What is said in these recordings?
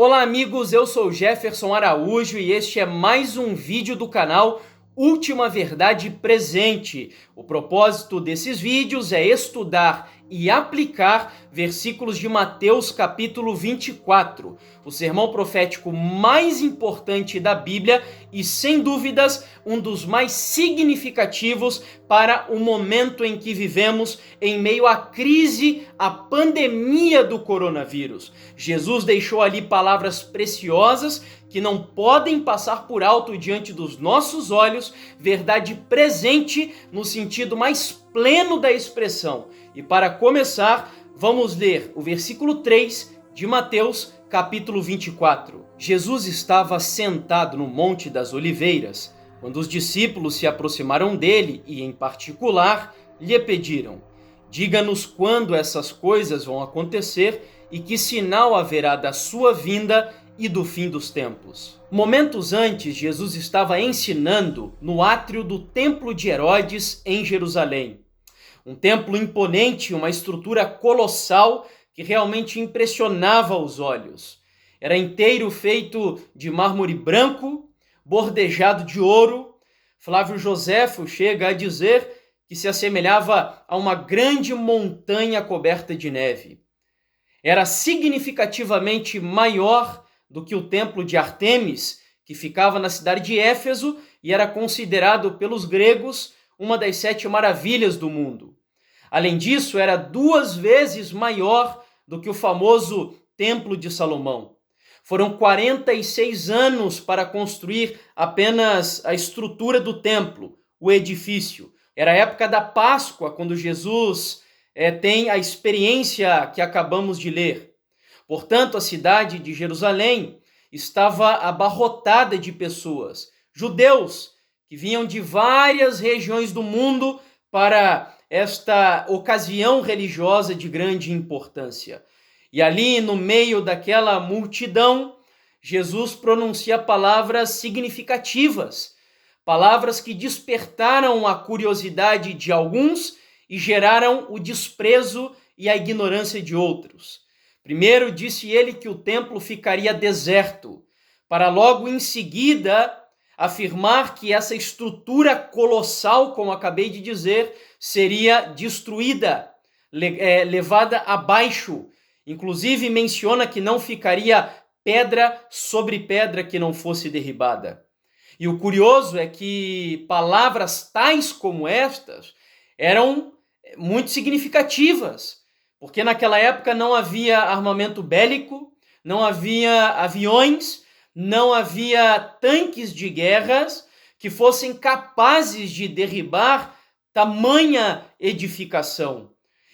Olá amigos, eu sou Jefferson Araújo e este é mais um vídeo do canal Última Verdade Presente. O propósito desses vídeos é estudar e aplicar versículos de Mateus capítulo 24, o sermão profético mais importante da Bíblia e, sem dúvidas, um dos mais significativos para o momento em que vivemos em meio à crise, à pandemia do coronavírus. Jesus deixou ali palavras preciosas que não podem passar por alto diante dos nossos olhos, verdade presente no sentido mais pleno da expressão. E para começar, vamos ler o versículo 3 de Mateus, capítulo 24. Jesus estava sentado no Monte das Oliveiras, quando os discípulos se aproximaram dele e, em particular, lhe pediram: diga-nos quando essas coisas vão acontecer e que sinal haverá da sua vinda e do fim dos tempos. Momentos antes, Jesus estava ensinando no átrio do Templo de Herodes, em Jerusalém. Um templo imponente, uma estrutura colossal que realmente impressionava os olhos. Era inteiro feito de mármore branco, bordejado de ouro. Flávio Joséfo chega a dizer que se assemelhava a uma grande montanha coberta de neve. Era significativamente maior do que o templo de Ártemis, que ficava na cidade de Éfeso e era considerado pelos gregos uma das 7 maravilhas do mundo. Além disso, era 2 vezes maior do que o famoso Templo de Salomão. Foram 46 anos para construir apenas a estrutura do templo, o edifício. Era a época da Páscoa, quando Jesus tem a experiência que acabamos de ler. Portanto, a cidade de Jerusalém estava abarrotada de pessoas, judeus, que vinham de várias regiões do mundo para esta ocasião religiosa de grande importância. E ali, no meio daquela multidão, Jesus pronuncia palavras significativas, palavras que despertaram a curiosidade de alguns e geraram o desprezo e a ignorância de outros. Primeiro disse ele que o templo ficaria deserto, para logo em seguida afirmar que essa estrutura colossal, como acabei de dizer, seria destruída, levada abaixo. Inclusive menciona que não ficaria pedra sobre pedra que não fosse derribada. E o curioso é que palavras tais como estas eram muito significativas, porque naquela época não havia armamento bélico, não havia aviões, não havia tanques de guerras que fossem capazes de derribar tamanha edificação.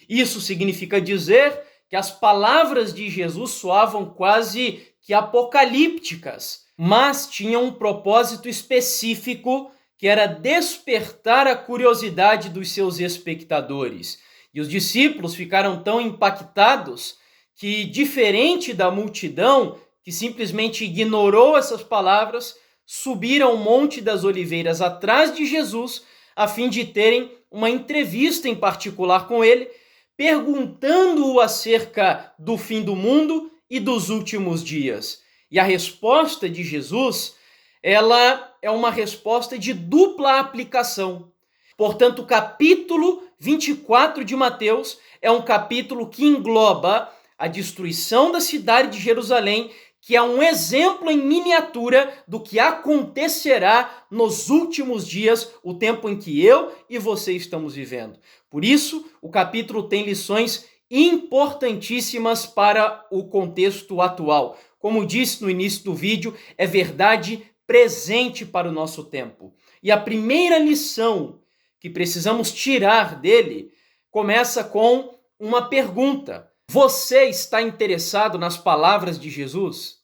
Isso significa dizer que as palavras de Jesus soavam quase que apocalípticas, mas tinham um propósito específico, que era despertar a curiosidade dos seus espectadores. E os discípulos ficaram tão impactados que, diferente da multidão que simplesmente ignorou essas palavras, subiram o Monte das Oliveiras atrás de Jesus a fim de terem uma entrevista em particular com ele, perguntando-o acerca do fim do mundo e dos últimos dias. E a resposta de Jesus, ela é uma resposta de dupla aplicação. Portanto, o capítulo 24 de Mateus é um capítulo que engloba a destruição da cidade de Jerusalém, que é um exemplo em miniatura do que acontecerá nos últimos dias, o tempo em que eu e você estamos vivendo. Por isso, o capítulo tem lições importantíssimas para o contexto atual. Como disse no início do vídeo, é verdade presente para o nosso tempo. E a primeira lição que precisamos tirar dele começa com uma pergunta: você está interessado nas palavras de Jesus?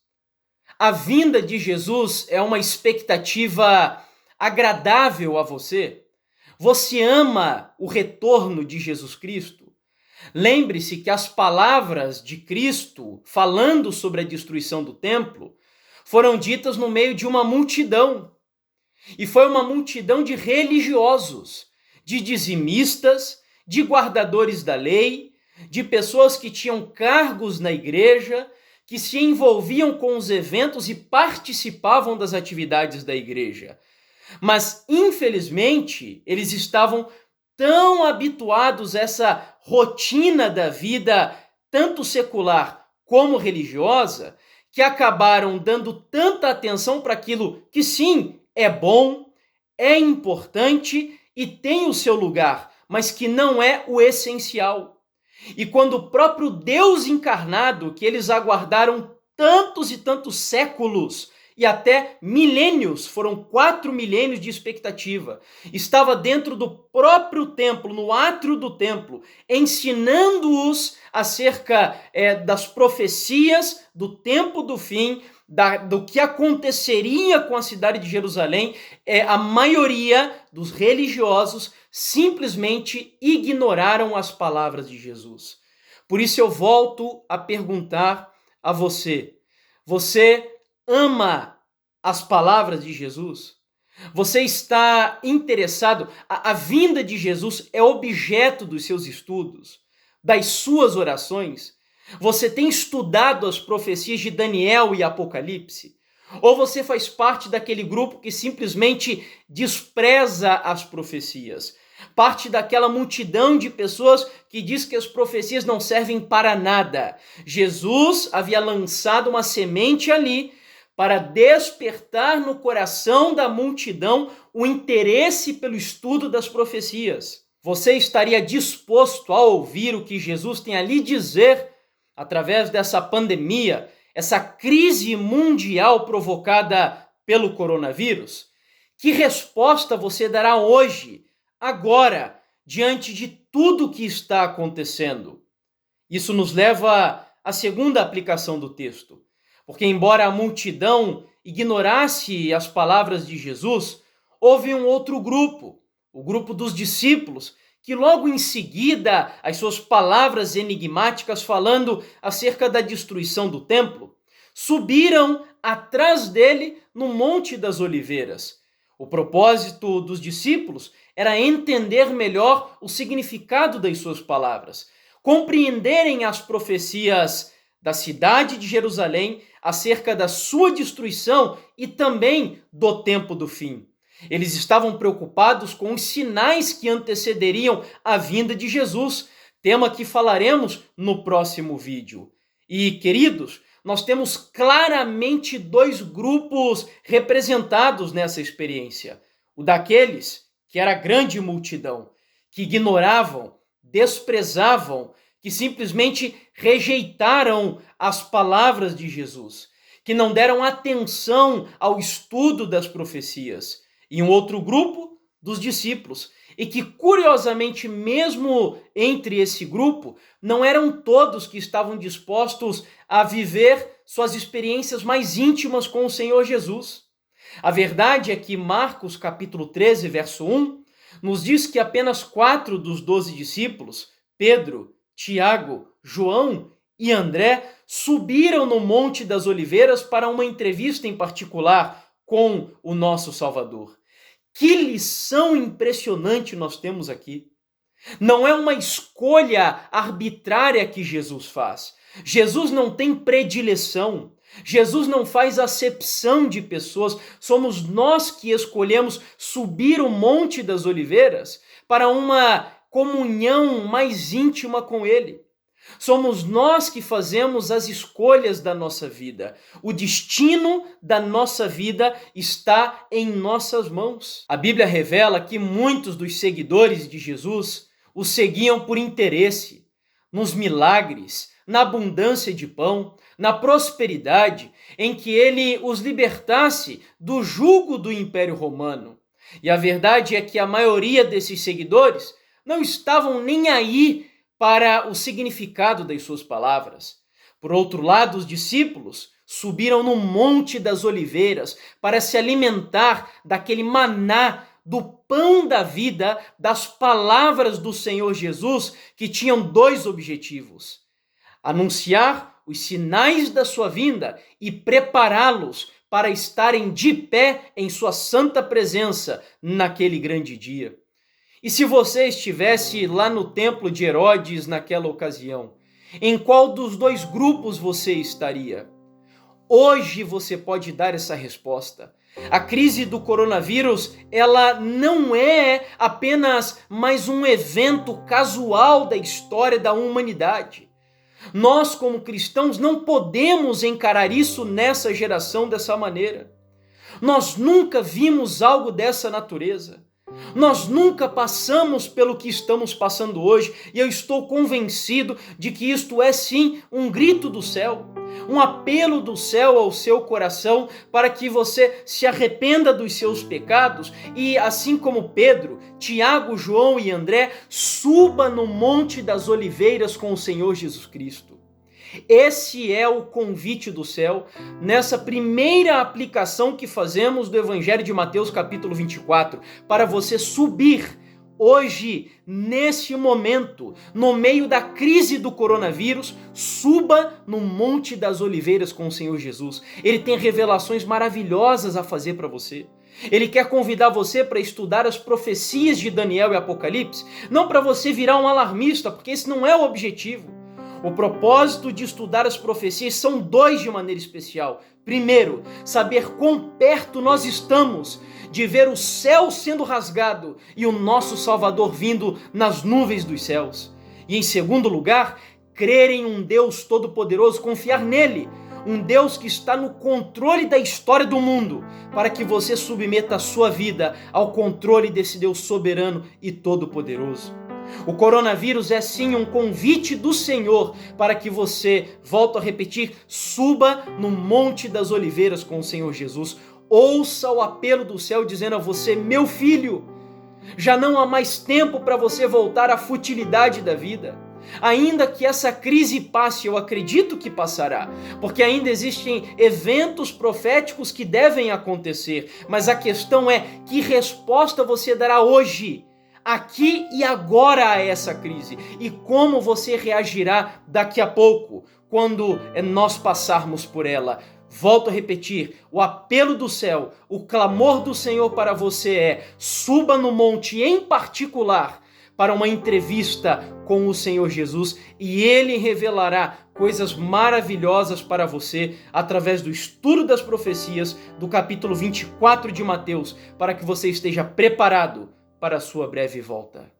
A vinda de Jesus é uma expectativa agradável a você? Você ama o retorno de Jesus Cristo? Lembre-se que as palavras de Cristo, falando sobre a destruição do templo, foram ditas no meio de uma multidão. E foi uma multidão de religiosos, de dizimistas, de guardadores da lei, de pessoas que tinham cargos na igreja, que se envolviam com os eventos e participavam das atividades da igreja. Mas, infelizmente, eles estavam tão habituados a essa rotina da vida, tanto secular como religiosa, que acabaram dando tanta atenção para aquilo que sim, é bom, é importante e tem o seu lugar, mas que não é o essencial. E quando o próprio Deus encarnado, que eles aguardaram tantos e tantos séculos e até milênios, foram 4 milênios de expectativa, estava dentro do próprio templo, no átrio do templo, ensinando-os acerca das profecias do tempo do fim, do que aconteceria com a cidade de Jerusalém, a maioria dos religiosos simplesmente ignoraram as palavras de Jesus. Por isso eu volto a perguntar a você: você ama as palavras de Jesus? Você está interessado? A vinda de Jesus é objeto dos seus estudos, das suas orações? Você tem estudado as profecias de Daniel e Apocalipse? Ou você faz parte daquele grupo que simplesmente despreza as profecias? Parte daquela multidão de pessoas que diz que as profecias não servem para nada. Jesus havia lançado uma semente ali para despertar no coração da multidão o interesse pelo estudo das profecias. Você estaria disposto a ouvir o que Jesus tem a lhe dizer através dessa pandemia, essa crise mundial provocada pelo coronavírus? Que resposta você dará hoje, agora, diante de tudo que está acontecendo? Isso nos leva à segunda aplicação do texto. Porque embora a multidão ignorasse as palavras de Jesus, houve um outro grupo, o grupo dos discípulos, que logo em seguida as suas palavras enigmáticas falando acerca da destruição do templo, subiram atrás dele no Monte das Oliveiras. O propósito dos discípulos era entender melhor o significado das suas palavras, compreenderem as profecias da cidade de Jerusalém acerca da sua destruição e também do tempo do fim. Eles estavam preocupados com os sinais que antecederiam a vinda de Jesus, tema que falaremos no próximo vídeo. E, queridos, nós temos claramente 2 grupos representados nessa experiência. O daqueles, que era a grande multidão, que ignoravam, desprezavam, que simplesmente rejeitaram as palavras de Jesus, que não deram atenção ao estudo das profecias. E um outro grupo dos discípulos, e que curiosamente mesmo entre esse grupo, não eram todos que estavam dispostos a viver suas experiências mais íntimas com o Senhor Jesus. A verdade é que Marcos capítulo 13, verso 1, nos diz que apenas 4 dos 12 discípulos, Pedro, Tiago, João e André, subiram no Monte das Oliveiras para uma entrevista em particular com o nosso Salvador. Que lição impressionante nós temos aqui. Não é uma escolha arbitrária que Jesus faz. Jesus não tem predileção. Jesus não faz acepção de pessoas. Somos nós que escolhemos subir o Monte das Oliveiras para uma comunhão mais íntima com Ele. Somos nós que fazemos as escolhas da nossa vida. O destino da nossa vida está em nossas mãos. A Bíblia revela que muitos dos seguidores de Jesus o seguiam por interesse, nos milagres, na abundância de pão, na prosperidade, em que ele os libertasse do jugo do Império Romano. E a verdade é que a maioria desses seguidores não estavam nem aí para o significado das suas palavras. Por outro lado, os discípulos subiram no Monte das Oliveiras para se alimentar daquele maná, do pão da vida, das palavras do Senhor Jesus, que tinham 2 objetivos: anunciar os sinais da sua vinda e prepará-los para estarem de pé em sua santa presença naquele grande dia. E se você estivesse lá no templo de Herodes naquela ocasião, Em qual dos dois grupos você estaria? Hoje você pode dar essa resposta. A crise do coronavírus, ela não é apenas mais um evento casual da história da humanidade. Nós, como cristãos, não podemos encarar isso nessa geração dessa maneira. Nós nunca vimos algo dessa natureza. Nós nunca passamos pelo que estamos passando hoje, e eu estou convencido de que isto é sim um grito do céu, um apelo do céu ao seu coração para que você se arrependa dos seus pecados e, assim como Pedro, Tiago, João e André, suba no Monte das Oliveiras com o Senhor Jesus Cristo. Esse é o convite do céu nessa primeira aplicação que fazemos do Evangelho de Mateus capítulo 24, para você subir hoje, nesse momento, no meio da crise do coronavírus, suba no Monte das Oliveiras com o Senhor Jesus. Ele tem revelações maravilhosas a fazer para você. Ele quer convidar você para estudar as profecias de Daniel e Apocalipse, não para você virar um alarmista, porque esse não é o objetivo. O propósito de estudar as profecias são dois de maneira especial. Primeiro, saber quão perto nós estamos de ver o céu sendo rasgado e o nosso Salvador vindo nas nuvens dos céus. E em segundo lugar, crer em um Deus todo-poderoso, confiar nele, um Deus que está no controle da história do mundo, para que você submeta a sua vida ao controle desse Deus soberano e todo-poderoso. O coronavírus é sim um convite do Senhor para que você, volto a repetir, suba no Monte das Oliveiras com o Senhor Jesus. Ouça o apelo do céu dizendo a você: meu filho, já não há mais tempo para você voltar à futilidade da vida. Ainda que essa crise passe, eu acredito que passará, porque ainda existem eventos proféticos que devem acontecer, mas a questão é: que resposta você dará hoje, aqui e agora, a essa crise? E como você reagirá daqui a pouco, quando nós passarmos por ela? Volto a repetir, o apelo do céu, o clamor do Senhor para você é: suba no monte em particular para uma entrevista com o Senhor Jesus, e Ele revelará coisas maravilhosas para você através do estudo das profecias do capítulo 24 de Mateus, para que você esteja preparado para a sua breve volta.